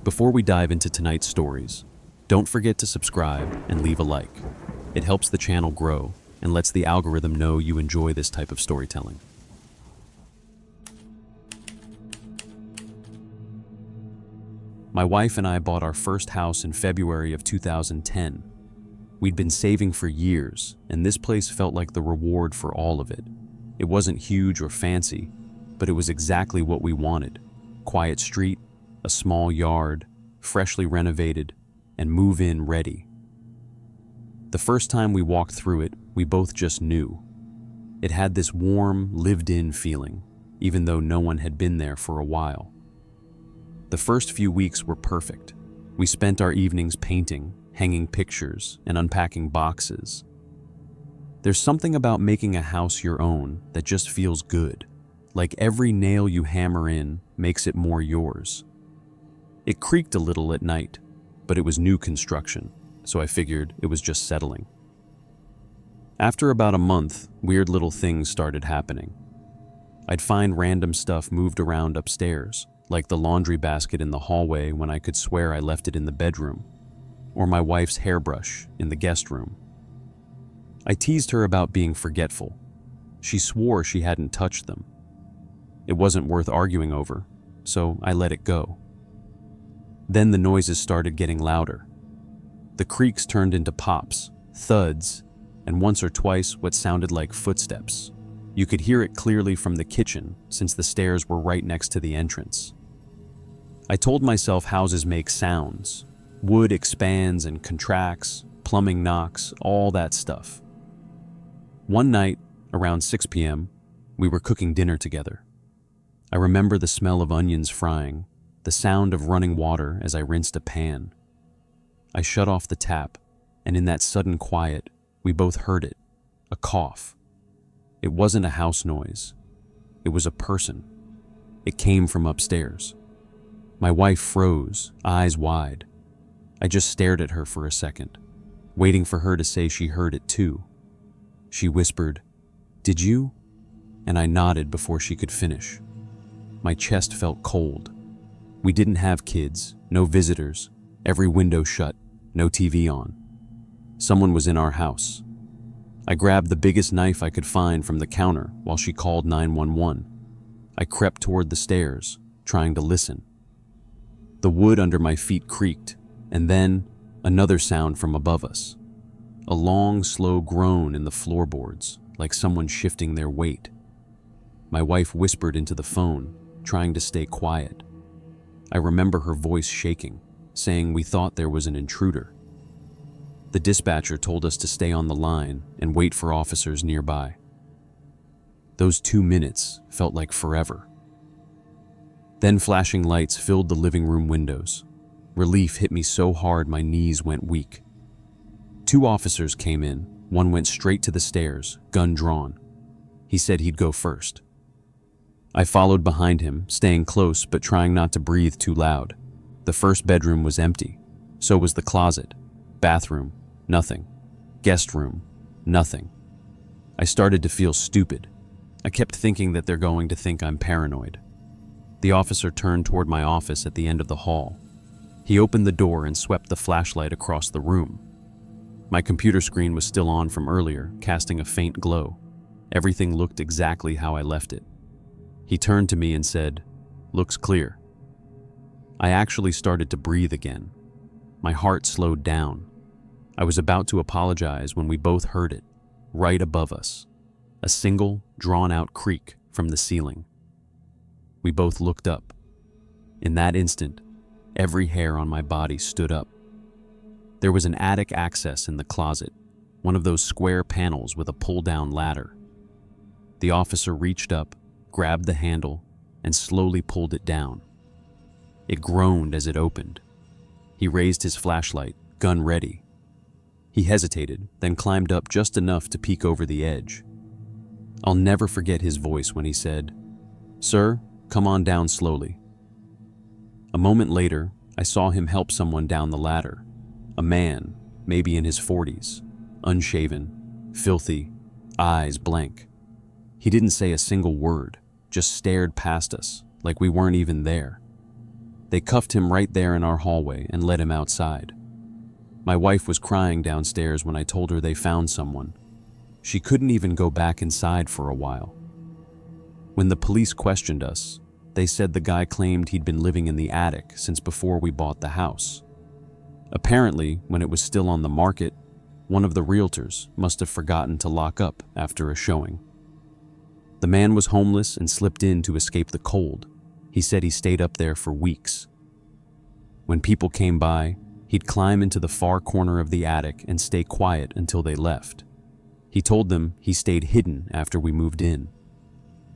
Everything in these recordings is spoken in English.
Before we dive into tonight's stories, don't forget to subscribe and leave a like. It helps the channel grow and lets the algorithm know you enjoy this type of storytelling. My wife and I bought our first house in February of 2010. We'd been saving for years, and this place felt like the reward for all of it. It wasn't huge or fancy, but it was exactly what we wanted. Quiet street, a small yard, freshly renovated, and move-in ready. The first time we walked through it, we both just knew. It had this warm, lived-in feeling, even though no one had been there for a while. The first few weeks were perfect. We spent our evenings painting, hanging pictures, and unpacking boxes. There's something about making a house your own that just feels good, like every nail you hammer in makes it more yours. It creaked a little at night, but it was new construction, so I figured it was just settling. After about a month, weird little things started happening. I'd find random stuff moved around upstairs, like the laundry basket in the hallway when I could swear I left it in the bedroom, or my wife's hairbrush in the guest room. I teased her about being forgetful. She swore she hadn't touched them. It wasn't worth arguing over, so I let it go. Then the noises started getting louder. The creaks turned into pops, thuds, and once or twice what sounded like footsteps. You could hear it clearly from the kitchen since the stairs were right next to the entrance. I told myself houses make sounds. Wood expands and contracts, plumbing knocks, all that stuff. One night, around 6 p.m., we were cooking dinner together. I remember the smell of onions frying, the sound of running water as I rinsed a pan. I shut off the tap, and in that sudden quiet, we both heard it, a cough. It wasn't a house noise. It was a person. It came from upstairs. My wife froze, eyes wide. I just stared at her for a second, waiting for her to say she heard it too. She whispered, "Did you?" And I nodded before she could finish. My chest felt cold. We didn't have kids, no visitors, every window shut, no TV on. Someone was in our house. I grabbed the biggest knife I could find from the counter while she called 911. I crept toward the stairs, trying to listen. The wood under my feet creaked, and then another sound from above us. A long, slow groan in the floorboards, like someone shifting their weight. My wife whispered into the phone, trying to stay quiet. I remember her voice shaking, saying we thought there was an intruder. The dispatcher told us to stay on the line and wait for officers nearby. Those 2 minutes felt like forever. Then flashing lights filled the living room windows. Relief hit me so hard my knees went weak. 2 officers came in. One went straight to the stairs, gun drawn. He said he'd go first. I followed behind him, staying close but trying not to breathe too loud. The first bedroom was empty. So was the closet. Bathroom, nothing. Guest room, nothing. I started to feel stupid. I kept thinking that they're going to think I'm paranoid. The officer turned toward my office at the end of the hall. He opened the door and swept the flashlight across the room. My computer screen was still on from earlier, casting a faint glow. Everything looked exactly how I left it. He turned to me and said, "Looks clear." I actually started to breathe again. My heart slowed down. I was about to apologize when we both heard it, right above us. A single, drawn-out creak from the ceiling. We both looked up. In that instant, every hair on my body stood up. There was an attic access in the closet, one of those square panels with a pull-down ladder. The officer reached up, grabbed the handle, and slowly pulled it down. It groaned as it opened. He raised his flashlight, gun ready. He hesitated, then climbed up just enough to peek over the edge. I'll never forget his voice when he said, "Sir, come on down slowly." A moment later, I saw him help someone down the ladder. A man, maybe in his 40s, unshaven, filthy, eyes blank. He didn't say a single word, just stared past us like we weren't even there. They cuffed him right there in our hallway and led him outside. My wife was crying downstairs when I told her they found someone. She couldn't even go back inside for a while. When the police questioned us, they said the guy claimed he'd been living in the attic since before we bought the house. Apparently, when it was still on the market, one of the realtors must have forgotten to lock up after a showing. The man was homeless and slipped in to escape the cold. He said he stayed up there for weeks. When people came by, he'd climb into the far corner of the attic and stay quiet until they left. He told them he stayed hidden after we moved in.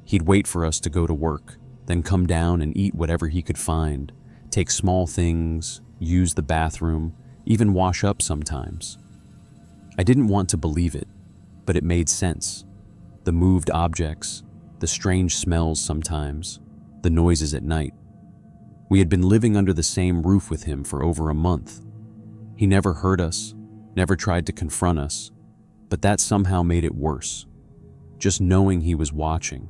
He'd wait for us to go to work, then come down and eat whatever he could find, take small things, use the bathroom, even wash up sometimes. I didn't want to believe it, but it made sense. The moved objects, the strange smells sometimes, the noises at night. We had been living under the same roof with him for over a month. He never hurt us, never tried to confront us, but that somehow made it worse. Just knowing he was watching,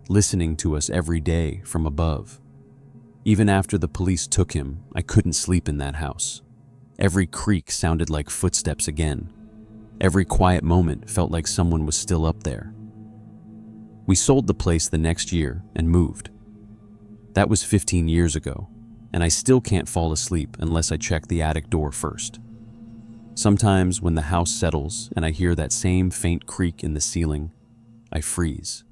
listening to us every day from above. Even after the police took him, I couldn't sleep in that house. Every creak sounded like footsteps again. Every quiet moment felt like someone was still up there. We sold the place the next year and moved. That was 15 years ago, and I still can't fall asleep unless I check the attic door first. Sometimes when the house settles and I hear that same faint creak in the ceiling, I freeze.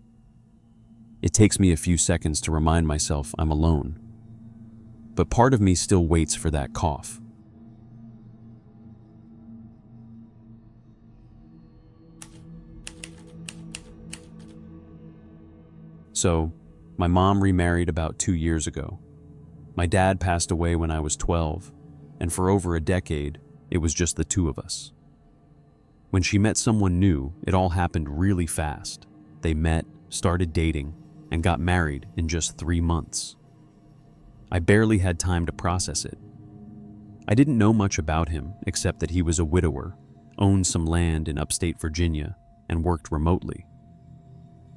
It takes me a few seconds to remind myself I'm alone. But part of me still waits for that cough. So, my mom remarried about 2 years ago. My dad passed away when I was 12, and for over a decade, it was just the two of us. When she met someone new, it all happened really fast. They met, started dating, and got married in just 3 months. I barely had time to process it. I didn't know much about him except that he was a widower, owned some land in upstate Virginia, and worked remotely.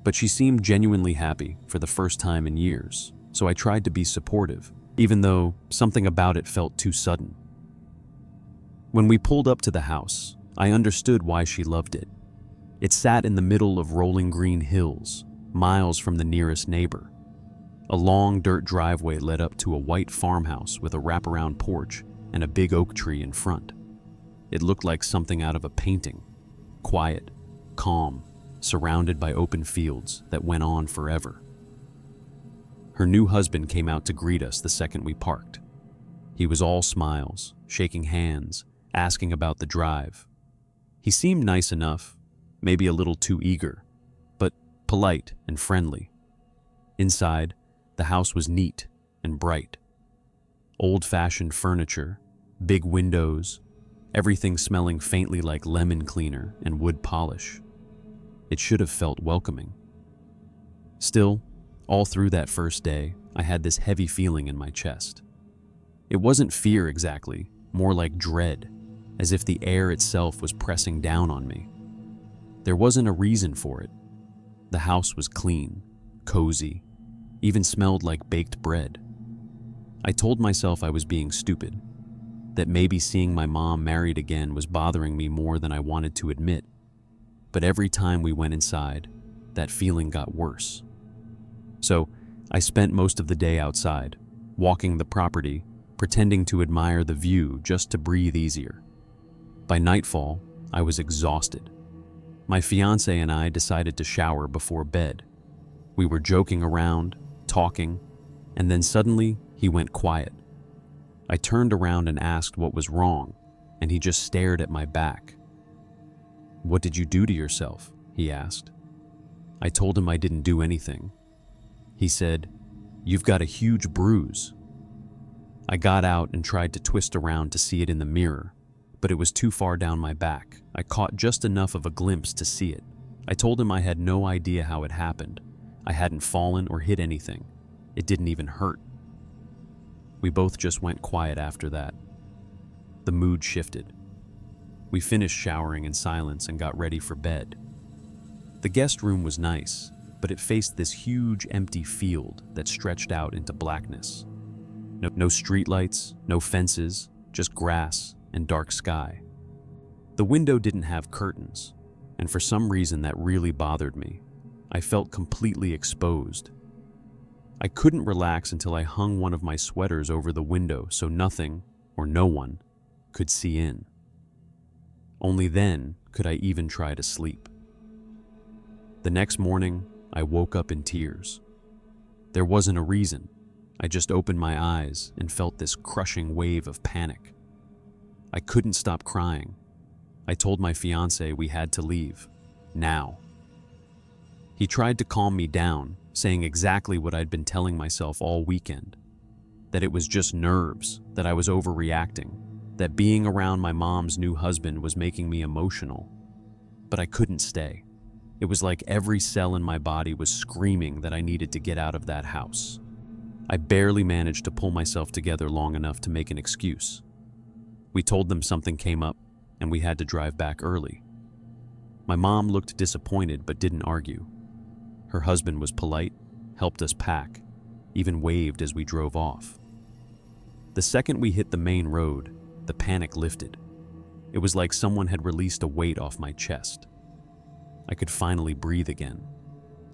But she seemed genuinely happy for the first time in years, so I tried to be supportive, even though something about it felt too sudden. When we pulled up to the house, I understood why she loved it. It sat in the middle of rolling green hills, miles from the nearest neighbor. A long dirt driveway led up to a white farmhouse with a wraparound porch and a big oak tree in front. It looked like something out of a painting, quiet, calm, surrounded by open fields that went on forever. Her new husband came out to greet us the second we parked. He was all smiles, shaking hands, asking about the drive. He seemed nice enough, maybe a little too eager, but polite and friendly. Inside, the house was neat and bright. Old-fashioned furniture, big windows, everything smelling faintly like lemon cleaner and wood polish. It should have felt welcoming. Still, all through that first day, I had this heavy feeling in my chest. It wasn't fear exactly, more like dread, as if the air itself was pressing down on me. There wasn't a reason for it. The house was clean, cozy, even smelled like baked bread. I told myself I was being stupid, that maybe seeing my mom married again was bothering me more than I wanted to admit. But every time we went inside, that feeling got worse. So, I spent most of the day outside, walking the property, pretending to admire the view just to breathe easier. By nightfall, I was exhausted. My fiancé and I decided to shower before bed. We were joking around, talking, and then suddenly he went quiet. I turned around and asked what was wrong, and he just stared at my back. "What did you do to yourself?" he asked. I told him I didn't do anything. He said, "You've got a huge bruise." I got out and tried to twist around to see it in the mirror, but it was too far down my back. I caught just enough of a glimpse to see it. I told him I had no idea how it happened. I hadn't fallen or hit anything. It didn't even hurt. We both just went quiet after that. The mood shifted. We finished showering in silence and got ready for bed. The guest room was nice, but it faced this huge empty field that stretched out into blackness. No streetlights, no fences, just grass and dark sky. The window didn't have curtains, and for some reason that really bothered me. I felt completely exposed. I couldn't relax until I hung one of my sweaters over the window so nothing, or no one, could see in. Only then could I even try to sleep. The next morning, I woke up in tears. There wasn't a reason. I just opened my eyes and felt this crushing wave of panic. I couldn't stop crying. I told my fiancé we had to leave, now. He tried to calm me down, saying exactly what I'd been telling myself all weekend. That it was just nerves, that I was overreacting, that being around my mom's new husband was making me emotional. But I couldn't stay. It was like every cell in my body was screaming that I needed to get out of that house. I barely managed to pull myself together long enough to make an excuse. We told them something came up, and we had to drive back early. My mom looked disappointed but didn't argue. Her husband was polite, helped us pack, even waved as we drove off. The second we hit the main road, the panic lifted. It was like someone had released a weight off my chest. I could finally breathe again.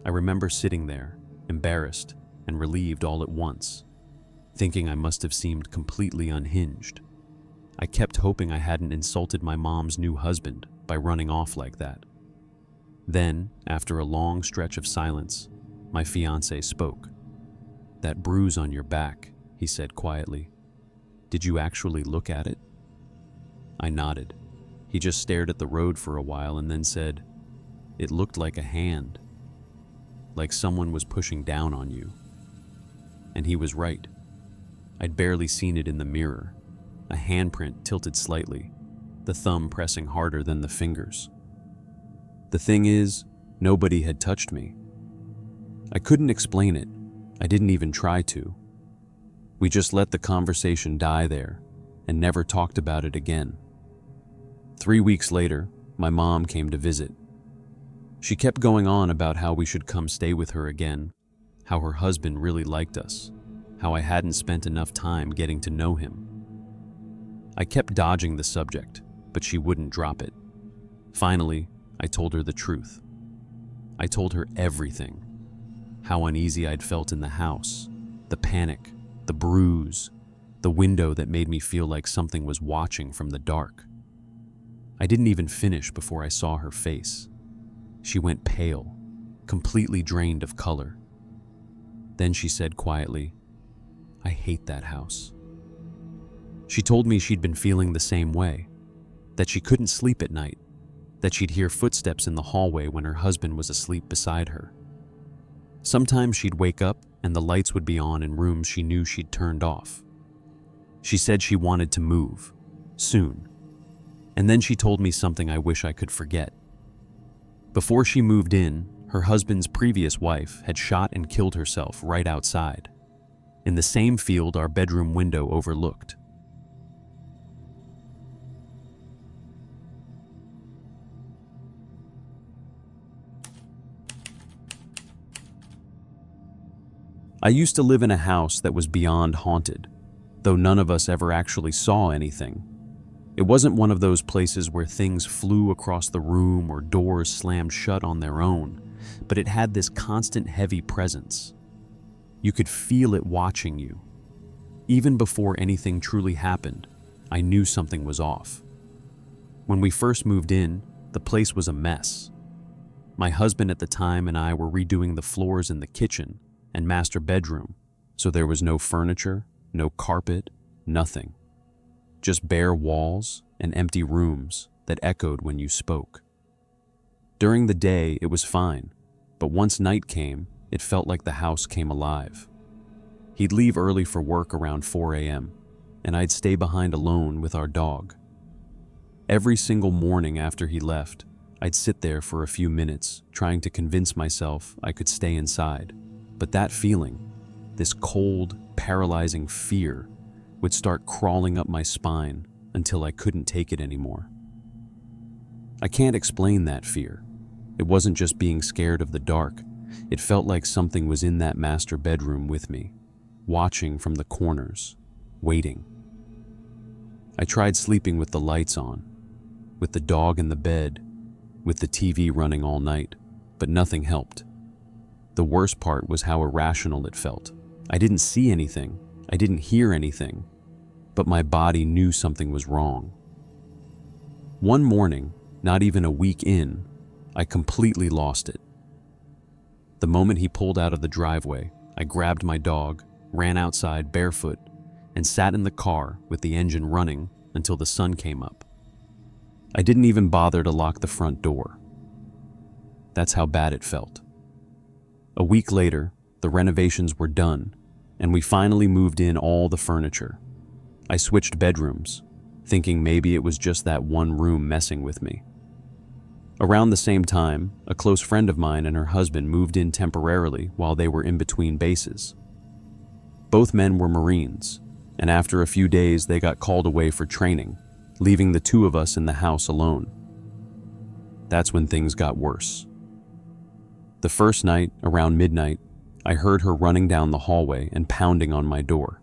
I remember sitting there, embarrassed and relieved all at once, thinking I must have seemed completely unhinged. I kept hoping I hadn't insulted my mom's new husband by running off like that. Then, after a long stretch of silence, my fiancé spoke. "That bruise on your back," he said quietly. "Did you actually look at it?" I nodded. He just stared at the road for a while and then said, "It looked like a hand, like someone was pushing down on you." And he was right. I'd barely seen it in the mirror. A handprint tilted slightly, the thumb pressing harder than the fingers. The thing is, nobody had touched me. I couldn't explain it. I didn't even try to. We just let the conversation die there and never talked about it again. 3 weeks later, my mom came to visit. She kept going on about how we should come stay with her again, how her husband really liked us, how I hadn't spent enough time getting to know him. I kept dodging the subject, but she wouldn't drop it. Finally, I told her the truth. I told her everything. How uneasy I'd felt in the house, the panic, the bruise, the window that made me feel like something was watching from the dark. I didn't even finish before I saw her face. She went pale, completely drained of color. Then she said quietly, "I hate that house." She told me she'd been feeling the same way, that she couldn't sleep at night, that she'd hear footsteps in the hallway when her husband was asleep beside her. Sometimes she'd wake up and the lights would be on in rooms she knew she'd turned off. She said she wanted to move, soon. And then she told me something I wish I could forget. Before she moved in, her husband's previous wife had shot and killed herself right outside, in the same field our bedroom window overlooked. I used to live in a house that was beyond haunted, though none of us ever actually saw anything. It wasn't one of those places where things flew across the room or doors slammed shut on their own, but it had this constant heavy presence. You could feel it watching you. Even before anything truly happened, I knew something was off. When we first moved in, the place was a mess. My husband at the time and I were redoing the floors in the kitchen and master bedroom, so there was no furniture, no carpet, nothing. Just bare walls and empty rooms that echoed when you spoke. During the day, it was fine, but once night came, it felt like the house came alive. He'd leave early for work around 4 a.m., and I'd stay behind alone with our dog. Every single morning after he left, I'd sit there for a few minutes, trying to convince myself I could stay inside. But that feeling, this cold, paralyzing fear, would start crawling up my spine until I couldn't take it anymore. I can't explain that fear. It wasn't just being scared of the dark. It felt like something was in that master bedroom with me, watching from the corners, waiting. I tried sleeping with the lights on, with the dog in the bed, with the TV running all night, but nothing helped. The worst part was how irrational it felt. I didn't see anything, I didn't hear anything, but my body knew something was wrong. One morning, not even a week in, I completely lost it. The moment he pulled out of the driveway, I grabbed my dog, ran outside barefoot, and sat in the car with the engine running until the sun came up. I didn't even bother to lock the front door. That's how bad it felt. A week later, the renovations were done, and we finally moved in all the furniture. I switched bedrooms, thinking maybe it was just that one room messing with me. Around the same time, a close friend of mine and her husband moved in temporarily while they were in between bases. Both men were Marines, and after a few days they got called away for training, leaving the two of us in the house alone. That's when things got worse. The first night, around midnight, I heard her running down the hallway and pounding on my door.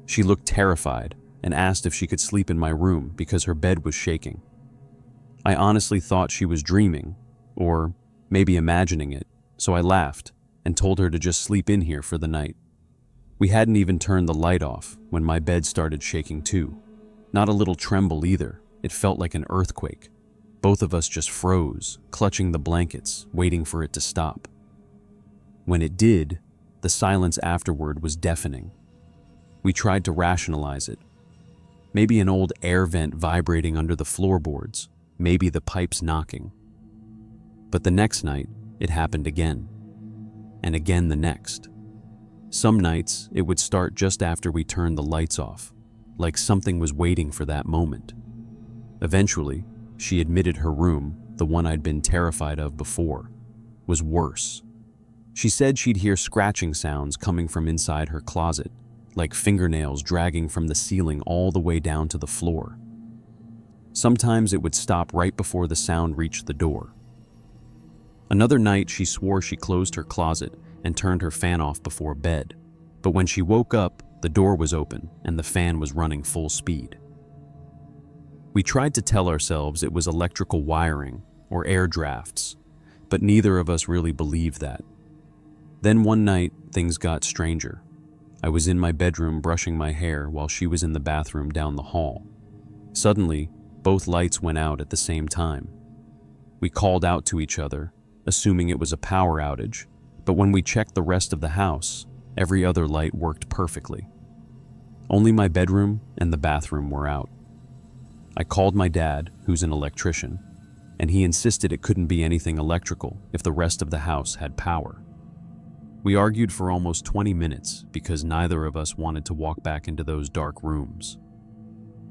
She looked terrified and asked if she could sleep in my room because her bed was shaking. I honestly thought she was dreaming, or maybe imagining it, so I laughed and told her to just sleep in here for the night. We hadn't even turned the light off when my bed started shaking too. Not a little tremble either, it felt like an earthquake. Both of us just froze, clutching the blankets, waiting for it to stop. When it did, the silence afterward was deafening. We tried to rationalize it. Maybe an old air vent vibrating under the floorboards, maybe the pipes knocking. But the next night, it happened again. And again the next. Some nights, it would start just after we turned the lights off, like something was waiting for that moment. Eventually, she admitted her room, the one I'd been terrified of before, was worse. She said she'd hear scratching sounds coming from inside her closet, like fingernails dragging from the ceiling all the way down to the floor. Sometimes it would stop right before the sound reached the door. Another night, she swore she closed her closet and turned her fan off before bed, but when she woke up, the door was open and the fan was running full speed. We tried to tell ourselves it was electrical wiring or air drafts, but neither of us really believed that. Then one night, things got stranger. I was in my bedroom brushing my hair while she was in the bathroom down the hall. Suddenly, both lights went out at the same time. We called out to each other, assuming it was a power outage, but when we checked the rest of the house, every other light worked perfectly. Only my bedroom and the bathroom were out. I called my dad, who's an electrician, and he insisted it couldn't be anything electrical if the rest of the house had power. We argued for almost 20 minutes because neither of us wanted to walk back into those dark rooms.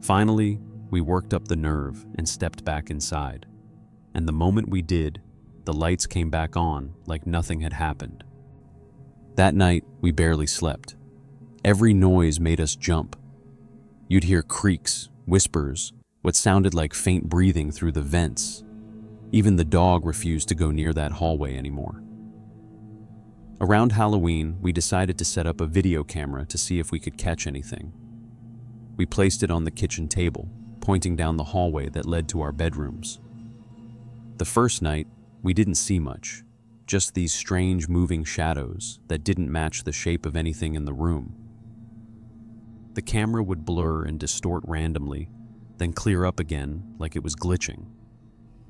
Finally, we worked up the nerve and stepped back inside, and the moment we did, the lights came back on like nothing had happened. That night, we barely slept. Every noise made us jump. You'd hear creaks, whispers, what sounded like faint breathing through the vents. Even the dog refused to go near that hallway anymore. Around Halloween, we decided to set up a video camera to see if we could catch anything. We placed it on the kitchen table, pointing down the hallway that led to our bedrooms. The first night, we didn't see much, just these strange moving shadows that didn't match the shape of anything in the room. The camera would blur and distort randomly, then clear up again like it was glitching.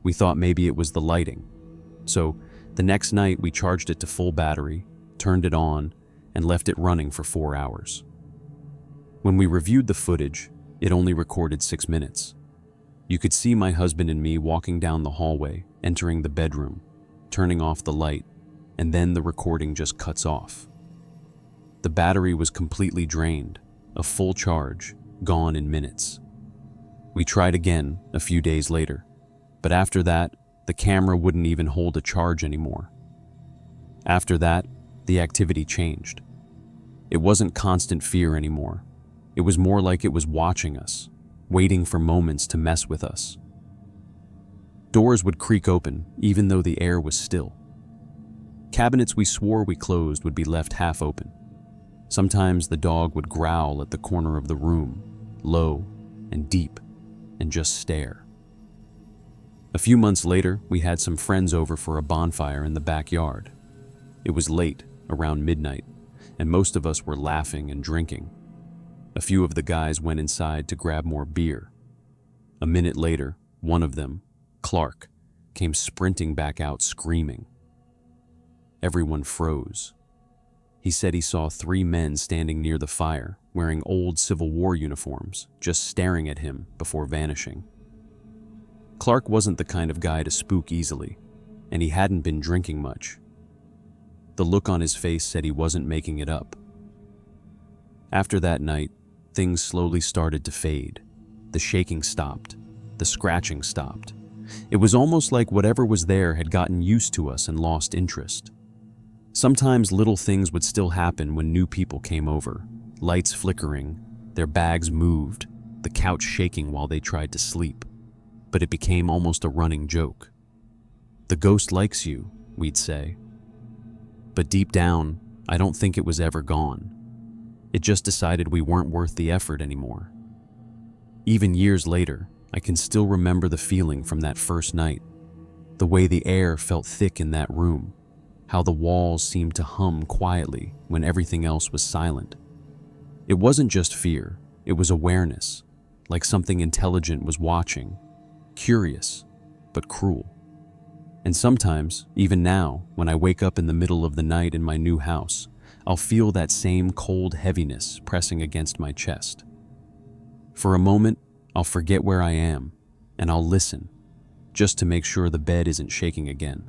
We thought maybe it was the lighting. So, the next night we charged it to full battery, turned it on, and left it running for 4 hours. When we reviewed the footage, it only recorded 6 minutes. You could see my husband and me walking down the hallway, entering the bedroom, turning off the light, and then the recording just cuts off. The battery was completely drained, a full charge, gone in minutes. We tried again a few days later, but after that, the camera wouldn't even hold a charge anymore. After that, the activity changed. It wasn't constant fear anymore. It was more like it was watching us, waiting for moments to mess with us. Doors would creak open, even though the air was still. Cabinets we swore we closed would be left half open. Sometimes the dog would growl at the corner of the room, low and deep, and just stare. A few months later, we had some friends over for a bonfire in the backyard. It was late, around midnight, and most of us were laughing and drinking. A few of the guys went inside to grab more beer. A minute later, one of them, Clark, came sprinting back out screaming. Everyone froze. He said he saw 3 men standing near the fire, wearing old Civil War uniforms, just staring at him before vanishing. Clark wasn't the kind of guy to spook easily, and he hadn't been drinking much. The look on his face said he wasn't making it up. After that night, things slowly started to fade. The shaking stopped. The scratching stopped. It was almost like whatever was there had gotten used to us and lost interest. Sometimes little things would still happen when new people came over. Lights flickering, their bags moved, the couch shaking while they tried to sleep. But it became almost a running joke. "The ghost likes you," we'd say. But deep down, I don't think it was ever gone. It just decided we weren't worth the effort anymore. Even years later, I can still remember the feeling from that first night. The way the air felt thick in that room. How the walls seemed to hum quietly when everything else was silent. It wasn't just fear, it was awareness, like something intelligent was watching, curious, but cruel. And sometimes, even now, when I wake up in the middle of the night in my new house, I'll feel that same cold heaviness pressing against my chest. For a moment, I'll forget where I am, and I'll listen, just to make sure the bed isn't shaking again.